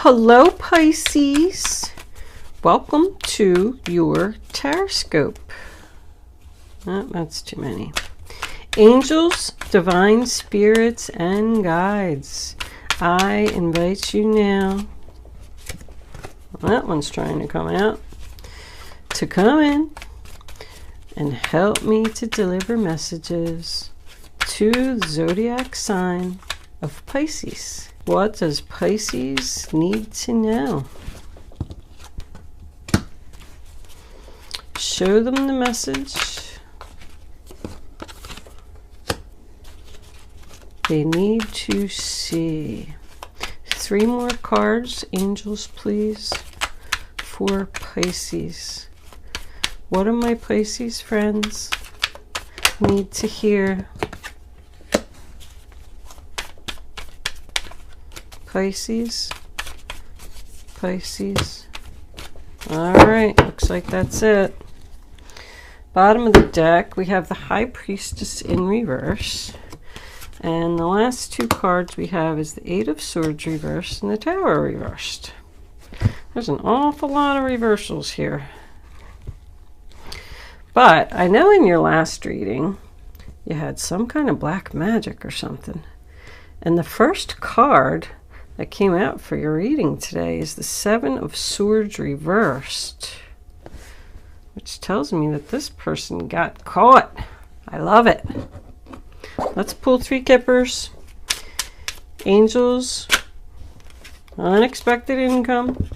Hello Pisces, welcome to your horoscope. Oh, that's too many. Angels, divine spirits, and guides, I invite you now, that one's trying to come out, to come in and help me to deliver messages to the zodiac sign of Pisces. What does Pisces need to know? Show them the message they need to see. 3 more cards, angels, please, for Pisces. What do my Pisces friends need to hear? Pisces, Pisces. All right, looks like that's it. Bottom of the deck, we have the High Priestess in reverse. And the last 2 cards we have is the 8 of Swords reversed and the Tower reversed. There's an awful lot of reversals here. But I know in your last reading, you had some kind of black magic or something. And the first card that came out for your reading today is the 7 of Swords reversed, which tells me that this person got caught. I love it. Let's pull 3 kippers. Angels, unexpected income.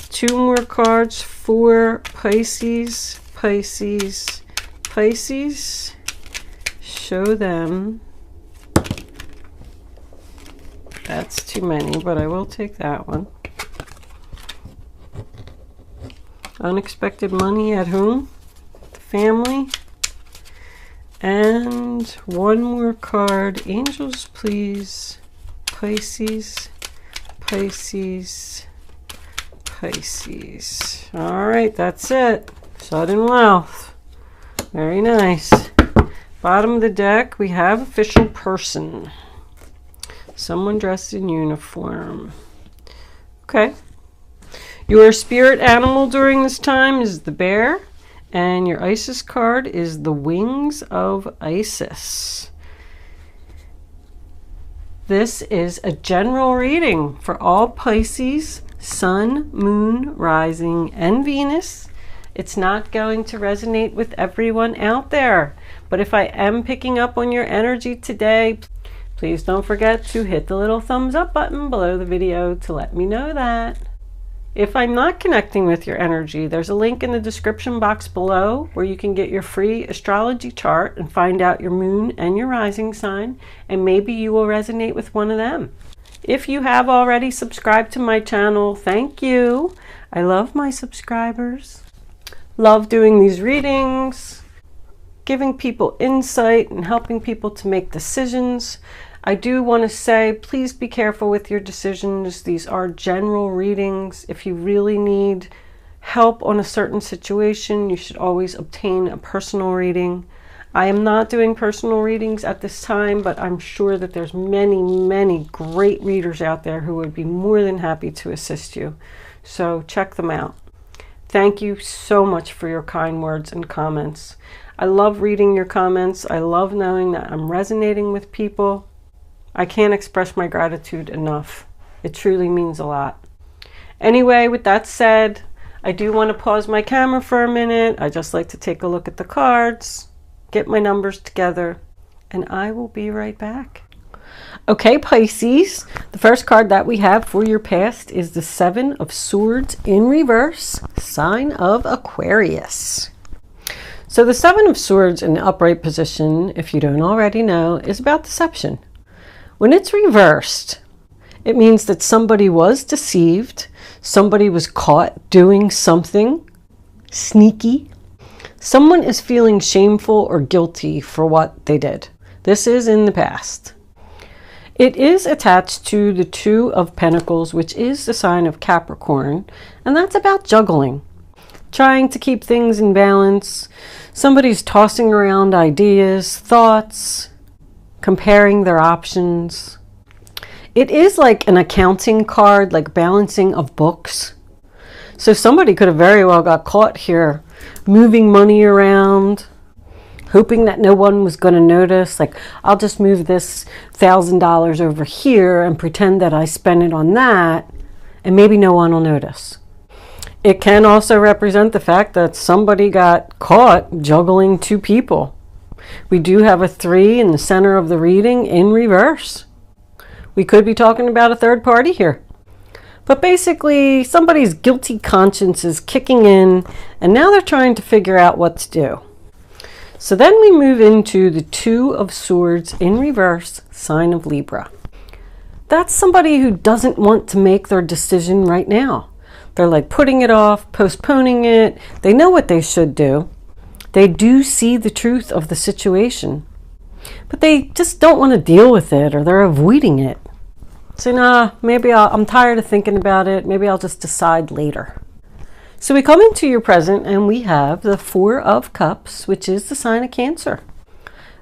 2 more cards for Pisces, Pisces, Pisces. Show them. That's too many, but I will take that one. Unexpected money at home, the family. And 1 more card. Angels, please. Pisces, Pisces, Pisces. All right, that's it. Sudden wealth. Very nice. Bottom of the deck, we have official person. Someone dressed in uniform. Okay. Your spirit animal during this time is the bear. And your Isis card is the Wings of Isis. This is a general reading for all Pisces, Sun, Moon, Rising, and Venus. It's not going to resonate with everyone out there. But if I am picking up on your energy today, please don't forget to hit the little thumbs up button below the video to let me know that. If I'm not connecting with your energy, there's a link in the description box below where you can get your free astrology chart and find out your moon and your rising sign, and maybe you will resonate with one of them. If you have already subscribed to my channel, thank you. I love my subscribers. Love doing these readings, giving people insight and helping people to make decisions. I do want to say, please be careful with your decisions. These are general readings. If you really need help on a certain situation, you should always obtain a personal reading. I am not doing personal readings at this time, but I'm sure that there's many, many great readers out there who would be more than happy to assist you. So check them out. Thank you so much for your kind words and comments. I love reading your comments. I love knowing that I'm resonating with people. I can't express my gratitude enough. It truly means a lot. Anyway, with that said, I do want to pause my camera for a minute. I just like to take a look at the cards, get my numbers together, and I will be right back. Okay, Pisces, the first card that we have for your past is the 7 of Swords in reverse, sign of Aquarius. So the 7 of Swords in the upright position, if you don't already know, is about deception. When it's reversed, it means that somebody was deceived, somebody was caught doing something sneaky. Someone is feeling shameful or guilty for what they did. This is in the past. It is attached to the 2 of Pentacles, which is the sign of Capricorn, and that's about juggling, trying to keep things in balance. Somebody's tossing around ideas, thoughts, comparing their options. It is like an accounting card, like balancing of books. So somebody could have very well got caught here moving money around, hoping that no one was going to notice. Like, I'll just move this $1,000 over here and pretend that I spent it on that, and maybe no one will notice. It can also represent the fact that somebody got caught juggling two people. We do have a 3 in the center of the reading in reverse. We could be talking about a third party here. But basically, somebody's guilty conscience is kicking in, and now they're trying to figure out what to do. So then we move into the 2 of Swords in reverse, sign of Libra. That's somebody who doesn't want to make their decision right now. They're like putting it off, postponing it. They know what they should do. They do see the truth of the situation, but they just don't want to deal with it, or they're avoiding it. So nah, maybe I'm tired of thinking about it. Maybe I'll just decide later. So we come into your present and we have the 4 of Cups, which is the sign of Cancer.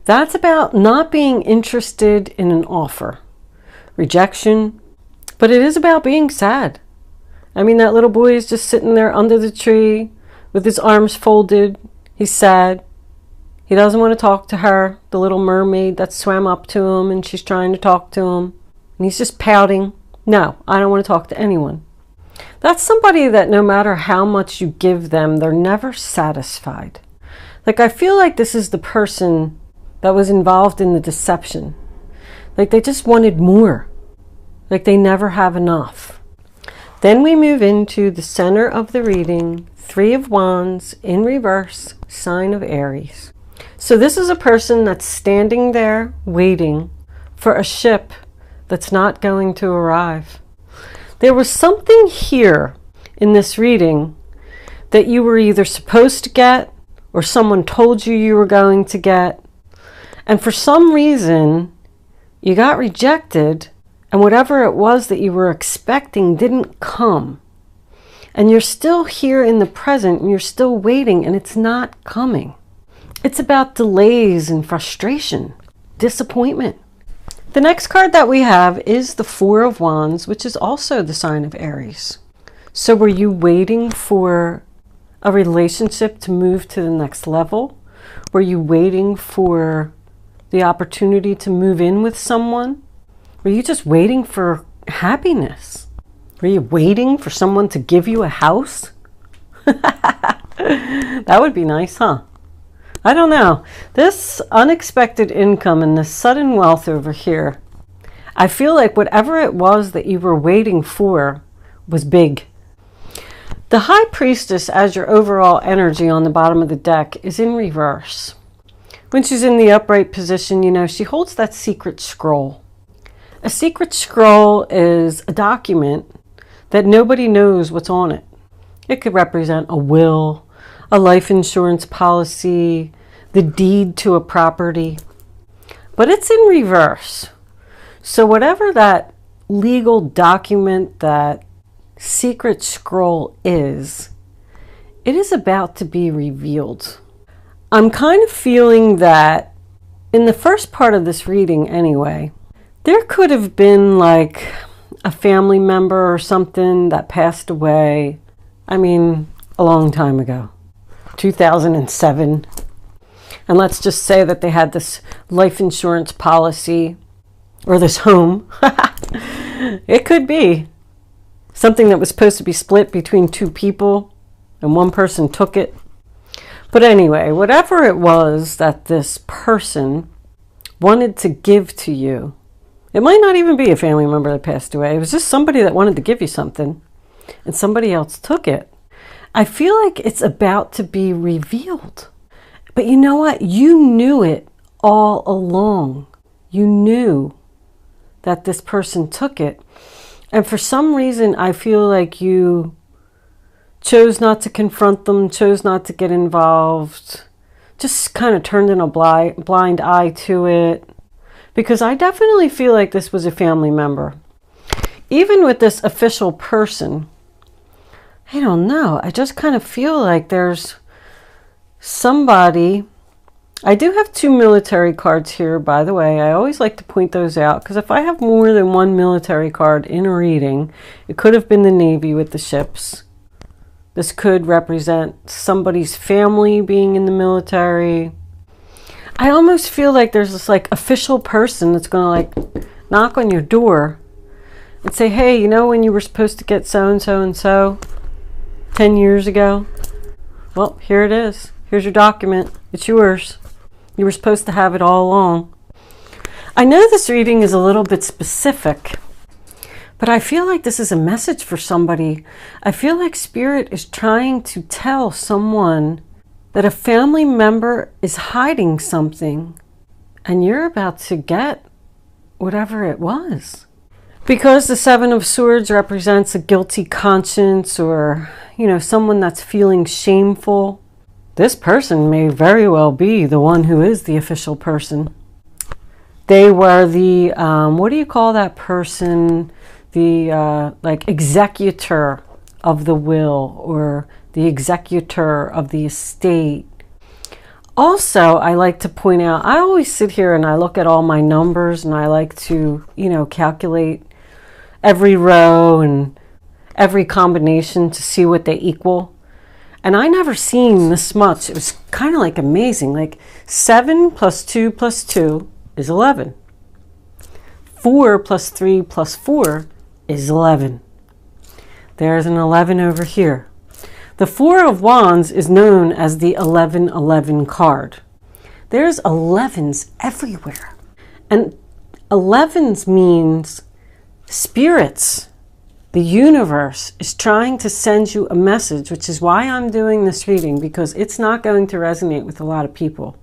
That's about not being interested in an offer, rejection, but it is about being sad. I mean, that little boy is just sitting there under the tree with his arms folded. He's sad. He doesn't want to talk to her, the little mermaid that swam up to him and she's trying to talk to him. And he's just pouting. No, I don't want to talk to anyone. That's somebody that no matter how much you give them, they're never satisfied. Like, I feel like this is the person that was involved in the deception. Like, they just wanted more. Like, they never have enough. Then we move into the center of the reading, 3 of Wands in reverse, sign of Aries. So this is a person that's standing there waiting for a ship that's not going to arrive. There was something here in this reading that you were either supposed to get or someone told you you were going to get. And for some reason, you got rejected, and whatever it was that you were expecting didn't come. And you're still here in the present, and you're still waiting, and it's not coming. It's about delays and frustration, disappointment. The next card that we have is the 4 of Wands, which is also the sign of Aries. So were you waiting for a relationship to move to the next level? Were you waiting for the opportunity to move in with someone? Were you just waiting for happiness? Were you waiting for someone to give you a house? That would be nice, huh? I don't know. This unexpected income and this sudden wealth over here, I feel like whatever it was that you were waiting for was big. The High Priestess, as your overall energy on the bottom of the deck, is in reverse. When she's in the upright position, you know, she holds that secret scroll. A secret scroll is a document that nobody knows what's on it. It could represent a will, a life insurance policy, the deed to a property. But it's in reverse. So whatever that legal document, that secret scroll is, it is about to be revealed. I'm kind of feeling that in the first part of this reading anyway, there could have been like a family member or something that passed away. I mean, a long time ago, 2007. And let's just say that they had this life insurance policy or this home. It could be something that was supposed to be split between 2 people and one person took it. But anyway, whatever it was that this person wanted to give to you, it might not even be a family member that passed away. It was just somebody that wanted to give you something and somebody else took it. I feel like it's about to be revealed. But you know what? You knew it all along. You knew that this person took it. And for some reason, I feel like you chose not to confront them, chose not to get involved, just kind of turned in a blind eye to it. Because I definitely feel like this was a family member. Even with this official person, I don't know. I just kind of feel like there's somebody I do have 2 military cards here, by the way. I always like to point those out because if I have more than 1 military card in a reading, it could have been the Navy with the ships. This could represent somebody's family being in the military. I almost feel like there's this like official person that's going to like knock on your door and say, hey, you know when you were supposed to get so-and-so and so 10 years ago? Well, here it is. Here's your document. It's yours. You were supposed to have it all along. I know this reading is a little bit specific, but I feel like this is a message for somebody. I feel like Spirit is trying to tell someone that a family member is hiding something and you're about to get whatever it was. Because the 7 of Swords represents a guilty conscience or, you know, someone that's feeling shameful. This person may very well be the one who is the official person. They were the, what do you call that person? The like executor of the will or the executor of the estate. Also, I like to point out, I always sit here and I look at all my numbers and I like to, you know, calculate every row and every combination to see what they equal. And I never seen this much. It was kind of like amazing. Like 7 plus 2 plus 2 is 11. 4 plus 3 plus 4 is 11. There's an 11 over here. The 4 of Wands is known as the 1111 card. There's 11s everywhere. And 11s means spirits. The universe is trying to send you a message, which is why I'm doing this reading, because it's not going to resonate with a lot of people.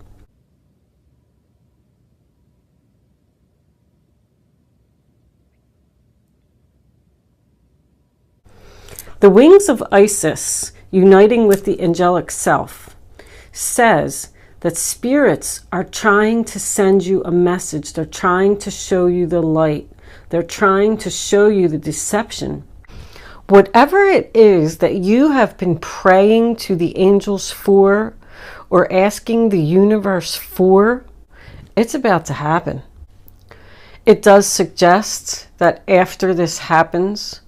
The wings of Isis, uniting with the angelic self, says that spirits are trying to send you a message. They're trying to show you the light. They're trying to show you the deception. Whatever it is that you have been praying to the angels for or asking the universe for, it's about to happen. It does suggest that after this happens,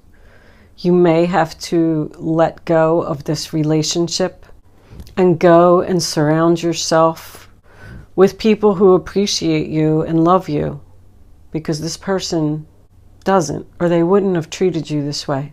you may have to let go of this relationship and go and surround yourself with people who appreciate you and love you, because this person doesn't, or they wouldn't have treated you this way.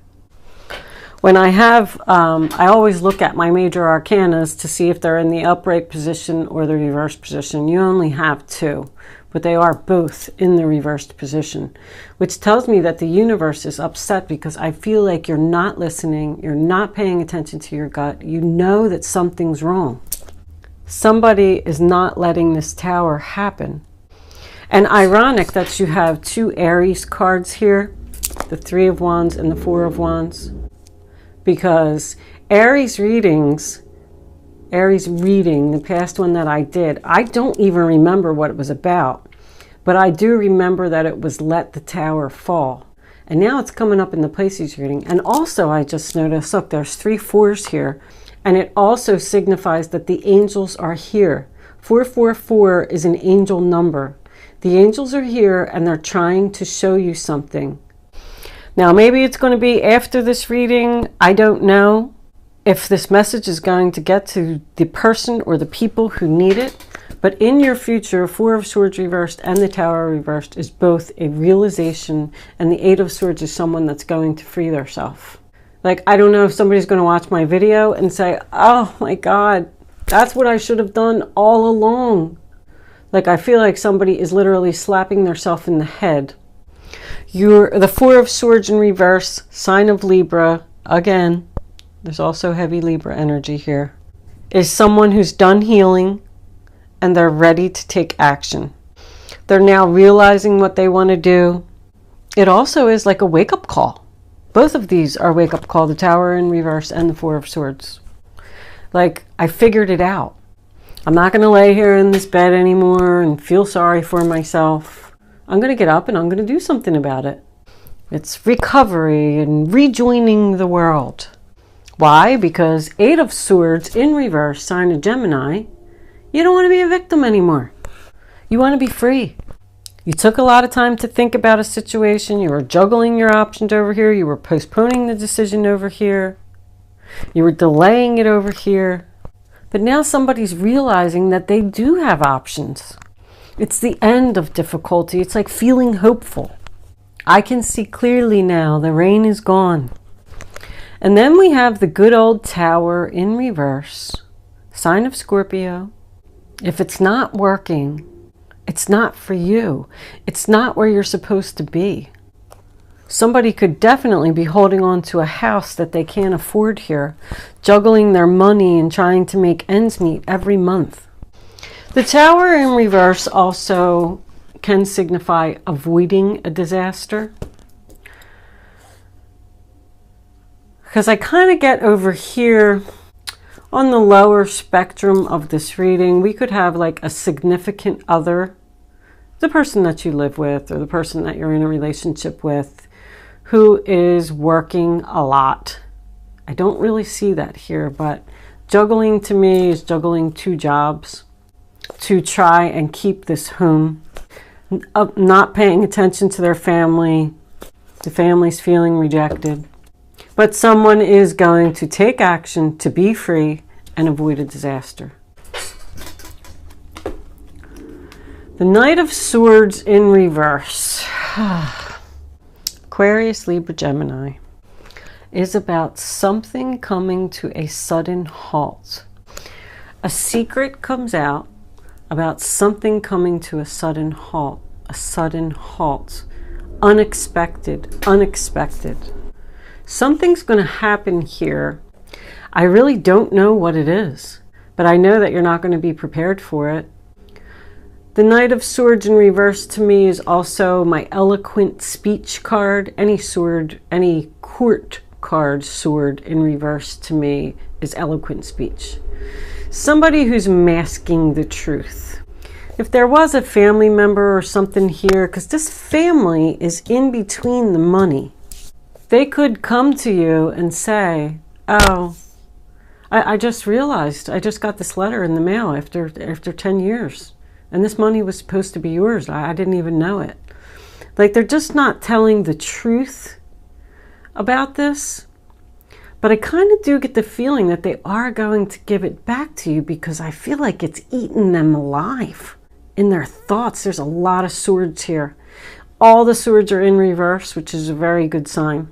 When I have, I always look at my major arcanas to see if they're in the upright position or the reversed position. You only have 2, but they are both in the reversed position, which tells me that the universe is upset because I feel like you're not listening, you're not paying attention to your gut, you know that something's wrong. Somebody is not letting this tower happen. And ironic that you have 2 Aries cards here, the 3 of Wands and the 4 of Wands, because Aries reading, the past one that I did, I don't even remember what it was about, but I do remember that it was let the tower fall. And now it's coming up in the Pisces reading. And also I just noticed, look, there's 3 4s here, and it also signifies that the angels are here. 444 is an angel number. The angels are here and they're trying to show you something. Now, maybe it's going to be after this reading. I don't know if this message is going to get to the person or the people who need it. But in your future, 4 of Swords reversed and the Tower reversed is both a realization, and the 8 of Swords is someone that's going to free themselves. Like, I don't know if somebody's going to watch my video and say, oh my God, that's what I should have done all along. Like, I feel like somebody is literally slapping themselves in the head. You're the 4 of Swords in reverse, sign of Libra. Again, there's also heavy Libra energy here. Is someone who's done healing and they're ready to take action. They're now realizing what they want to do. It also is like a wake-up call. Both of these are wake-up call, the Tower in reverse and the 4 of Swords. Like, I figured it out. I'm not going to lay here in this bed anymore and feel sorry for myself. I'm going to get up and I'm going to do something about it. It's recovery and rejoining the world. Why? Because 8 of Swords in reverse, sign of Gemini, You don't want to be a victim anymore. You want to be free. You took a lot of time to think about a situation. You were juggling your options over here. You were postponing the decision over here. You were delaying it over here. But now somebody's realizing that they do have options. It's the end of difficulty. It's like feeling hopeful. I can see clearly now. The rain is gone. And then we have the good old Tower in reverse. Sign of Scorpio. If it's not working, it's not for you. It's not where you're supposed to be. Somebody could definitely be holding on to a house that they can't afford here, juggling their money and trying to make ends meet every month. The Tower in reverse also can signify avoiding a disaster. Because I kind of get over here on the lower spectrum of this reading, we could have like a significant other, the person that you live with or the person that you're in a relationship with, who is working a lot. I don't really see that here, but juggling to me is juggling 2 jobs to try and keep this home, not paying attention to their family. The family's feeling rejected. But someone is going to take action to be free and avoid a disaster. The Knight of Swords in reverse. Aquarius, Libra, Gemini is about something coming to a sudden halt. A secret comes out about something coming to a sudden halt. A sudden halt. Unexpected. Unexpected. Something's going to happen here. I really don't know what it is, but I know that you're not going to be prepared for it. The Knight of Swords in reverse to me is also my eloquent speech card. Any sword, any court card sword in reverse to me is eloquent speech. Somebody who's masking the truth. If there was a family member or something here, because this family is in between the money, they could come to you and say, oh, I just realized, I just got this letter in the mail after 10 years. And this money was supposed to be yours. I didn't even know it. Like, they're just not telling the truth about this. But I kind of do get the feeling that they are going to give it back to you, because I feel like it's eating them alive in their thoughts. There's a lot of swords here. All the swords are in reverse, which is a very good sign.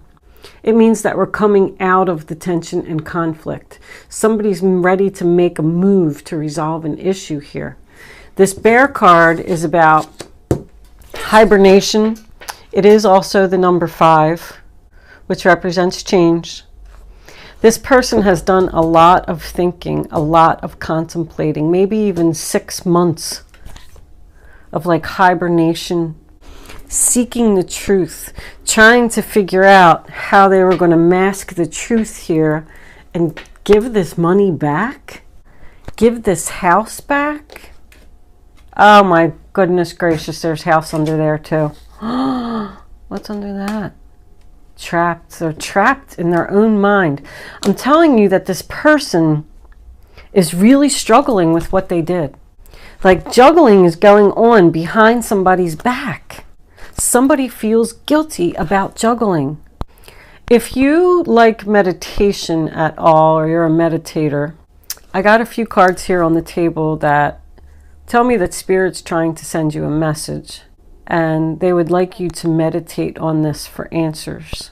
It means that we're coming out of the tension and conflict. Somebody's ready to make a move to resolve an issue here. This Bear card is about hibernation. It is also the number 5, which represents change. This person has done a lot of thinking, a lot of contemplating, maybe even 6 months of like hibernation, seeking the truth, trying to figure out how they were going to mask the truth here and give this money back, give this house back. Oh my goodness gracious, there's house under there too. What's under that? Trapped. They're trapped in their own mind. I'm telling you that this person is really struggling with what they did. Like, juggling is going on behind somebody's back. Somebody feels guilty about juggling. If you like meditation at all, or you're a meditator, I got a few cards here on the table that tell me that Spirit's trying to send you a message, and they would like you to meditate on this for answers.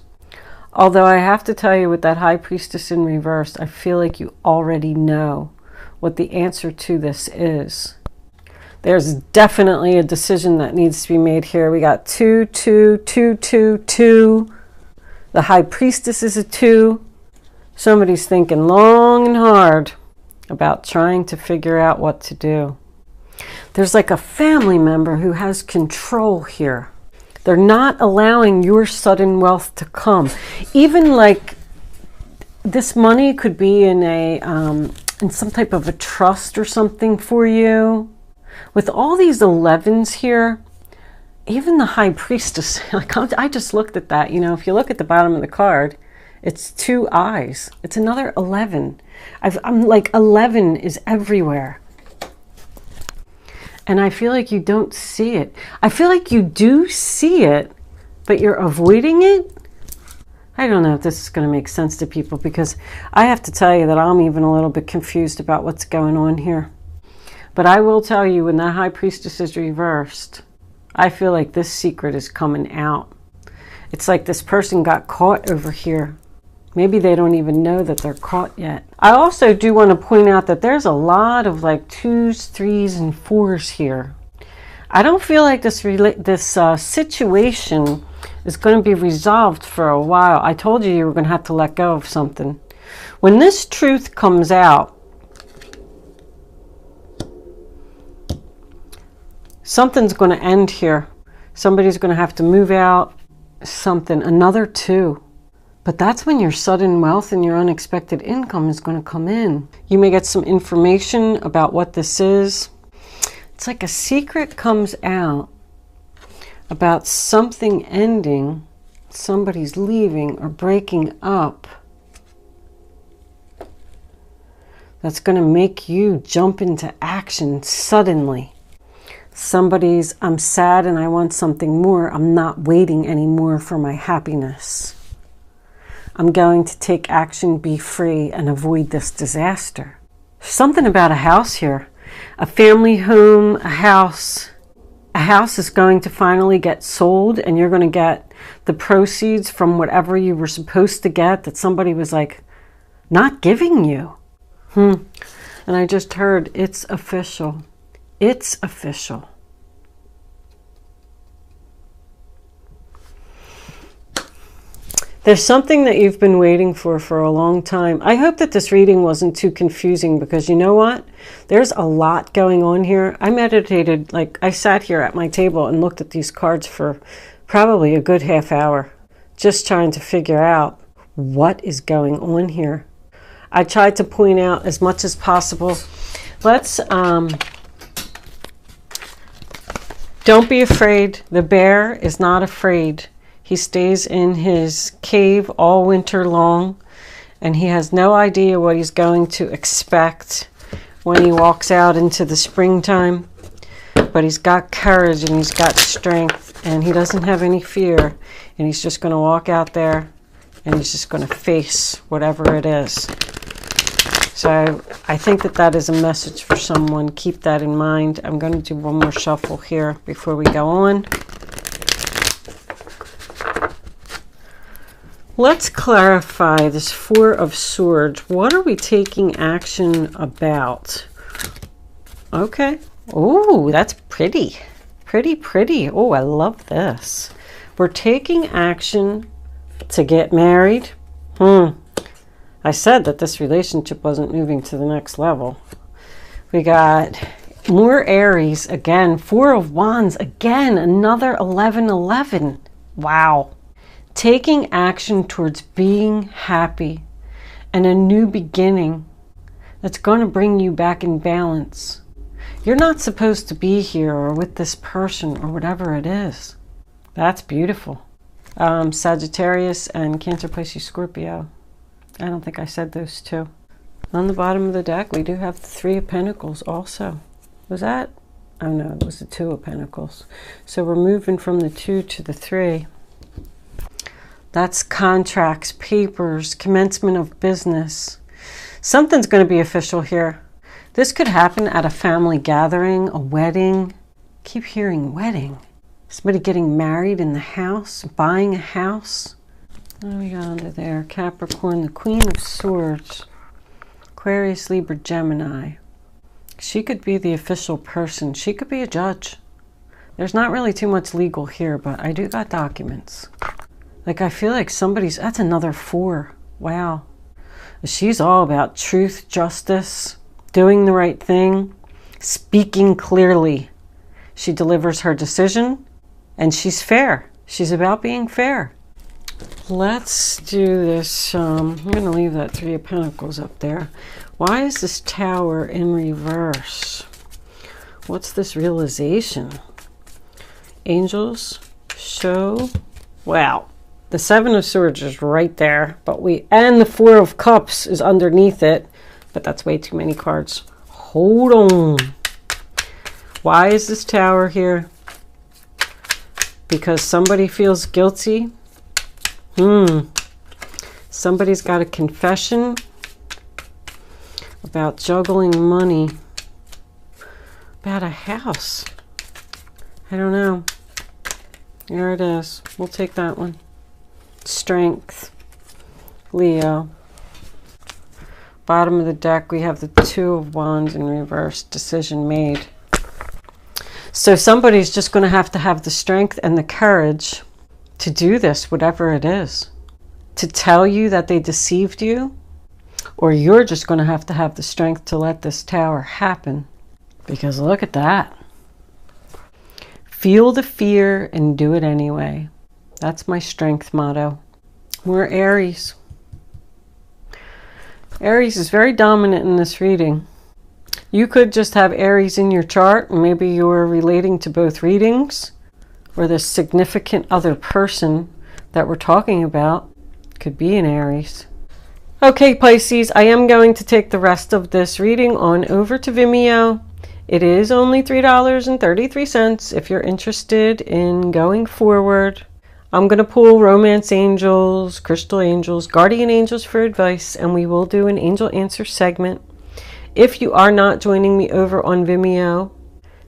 Although I have to tell you, with that High Priestess in reverse, I feel like you already know what the answer to this is. There's definitely a decision that needs to be made here. We got 2, 2, 2, 2, 2. The High Priestess is a 2. Somebody's thinking long and hard about trying to figure out what to do. There's like a family member who has control here. They're not allowing your sudden wealth to come. Even like this money could be in in some type of a trust or something for you. With all these 11s here, even the High Priestess, like I just looked at that. You know, if you look at the bottom of the card, it's 2 eyes. It's another 11. I'm like, 11 is everywhere. And I feel like you don't see it. I feel like you do see it, but you're avoiding it. I don't know if this is going to make sense to people, because I have to tell you that I'm even a little bit confused about what's going on here. But I will tell you, when that High Priestess is reversed, I feel like this secret is coming out. It's like this person got caught over here. Maybe they don't even know that they're caught yet. I also do want to point out that there's a lot of like 2s, 3s, and 4s here. I don't feel like this situation is going to be resolved for a while. I told you were going to have to let go of something. When this truth comes out, something's going to end here. Somebody's going to have to move out. Something, another 2. But that's when your sudden wealth and your unexpected income is going to come in. You may get some information about what this is. It's like a secret comes out about something ending, somebody's leaving or breaking up. That's going to make you jump into action suddenly. Somebody's, I'm sad and I want something more. I'm not waiting anymore for my happiness. I'm going to take action, be free, and avoid this disaster. Something about a house here. A family home, a house. A house is going to finally get sold, and you're going to get the proceeds from whatever you were supposed to get that somebody was like not giving you. And I just heard, it's official. It's official. There's something that you've been waiting for a long time. I hope that this reading wasn't too confusing, because you know what? There's a lot going on here. I meditated, like I sat here at my table and looked at these cards for probably a good half hour, just trying to figure out what is going on here. I tried to point out as much as possible. Let's, don't be afraid. The bear is not afraid. He stays in his cave all winter long, and he has no idea what he's going to expect when he walks out into the springtime. But he's got courage and he's got strength, and he doesn't have any fear, and he's just going to walk out there and he's just going to face whatever it is. So I think that that is a message for someone. Keep that in mind. I'm going to do one more shuffle here before we go on. Let's clarify this Four of Swords. What are we taking action about? Okay. Oh, that's pretty. Pretty. Oh, I love this. We're taking action to get married. I said that this relationship wasn't moving to the next level. We got more Aries again. Four of Wands again. Another 11-11. Wow. Taking action towards being happy and a new beginning that's going to bring you back in balance. You're not supposed to be here or with this person or whatever it is. That's beautiful. Sagittarius and Cancer, Pisces, Scorpio. I don't think I said those two. On the bottom of the deck, we do have the Three of Pentacles also. Was that? Oh no, it was the Two of Pentacles. So we're moving from the 2 to the 3. That's contracts, papers, commencement of business. Something's going to be official here. This could happen at a family gathering, a wedding. Keep hearing wedding. Somebody getting married in the house, buying a house. What do we got under there? Capricorn, the Queen of Swords. Aquarius, Libra, Gemini. She could be the official person. She could be a judge. There's not really too much legal here, but I do got documents. Like, I feel like somebody's, that's another 4. Wow. She's all about truth, justice, doing the right thing, speaking clearly. She delivers her decision, and she's fair. She's about being fair. Let's do this. I'm going to leave that Three of Pentacles up there. Why is this Tower in reverse? What's this realization? Angels, show. Wow. The Seven of Swords is right there, and the Four of Cups is underneath it, but that's way too many cards. Hold on. Why is this Tower here? Because somebody feels guilty. Somebody's got a confession about juggling money. About a house. I don't know. There it is. We'll take that one. Strength. Leo. Bottom of the deck, we have the Two of Wands in reverse. Decision made. So somebody's just going to have the strength and the courage to do this, whatever it is. To tell you that they deceived you, or you're just going to have the strength to let this Tower happen. Because look at that. Feel the fear and do it anyway. That's my strength motto. We're Aries. Aries is very dominant in this reading. You could just have Aries in your chart, and maybe you're relating to both readings, or the significant other person that we're talking about could be an Aries. Okay, Pisces, I am going to take the rest of this reading on over to Vimeo. It is only $3.33 if you're interested in going forward. I'm going to pull Romance Angels, Crystal Angels, Guardian Angels for advice, and we will do an Angel Answer segment. If you are not joining me over on Vimeo,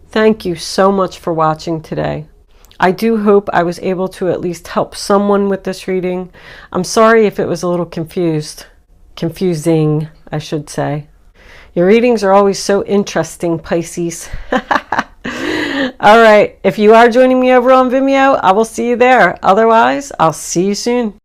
thank you so much for watching today. I do hope I was able to at least help someone with this reading. I'm sorry if it was a little confusing, I should say. Your readings are always so interesting, Pisces. All right, if you are joining me over on Vimeo, I will see you there. Otherwise, I'll see you soon.